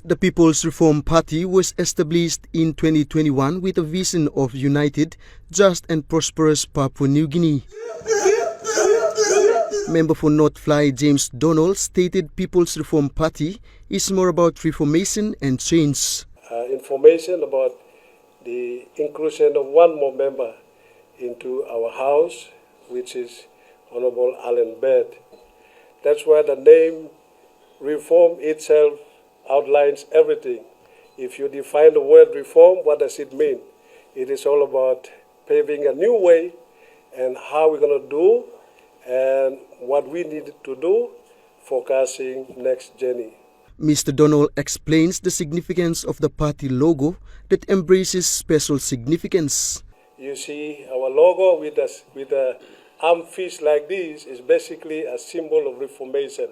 The People's Reform Party was established in 2021 with a vision of united, just and prosperous Papua New Guinea. Member for North Fly James Donald stated People's Reform Party is more about reformation and change. Information about the inclusion of one more member into our house, which is Honorable Allan. That's why the name reform itself outlines everything. If you define the word reform, what does it mean? It is all about paving a new way and how we're going to do and what we need to do, forecasting next journey. Mr. Donald explains the significance of the party logo that embraces special significance. You see, our logo with a arm fist like this is basically a symbol of reformation.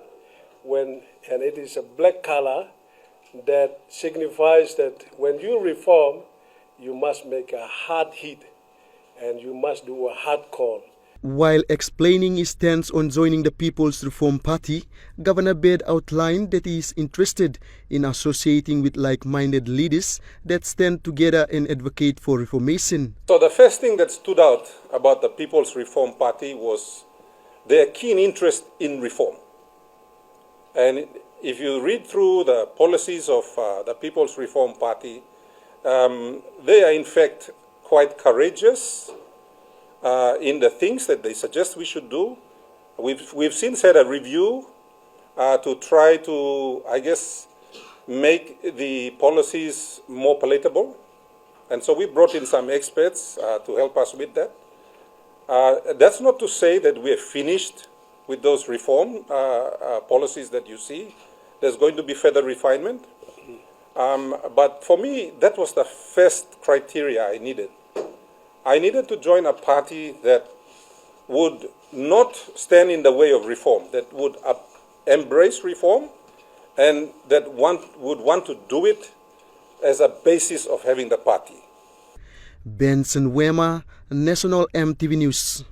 And it is a black color that signifies that when you reform, you must make a hard hit and you must do a hard call. While explaining his stance on joining the People's Reform Party, Governor Baird outlined that he is interested in associating with like-minded leaders that stand together and advocate for reformation. So the first thing that stood out about the People's Reform Party was their keen interest in reform. And if you read through the policies of the People's Reform Party, they are in fact quite courageous in the things that they suggest we should do. We've since had a review to try to, I guess, make the policies more palatable. And so we brought in some experts to help us with that. That's not to say that we are finished with those reform policies that you see. There's going to be further refinement. But for me, that was the first criteria I needed. I needed to join a party that would not stand in the way of reform, that would embrace reform, and that would want to do it as a basis of having the party. Benson Wema, National MTV News.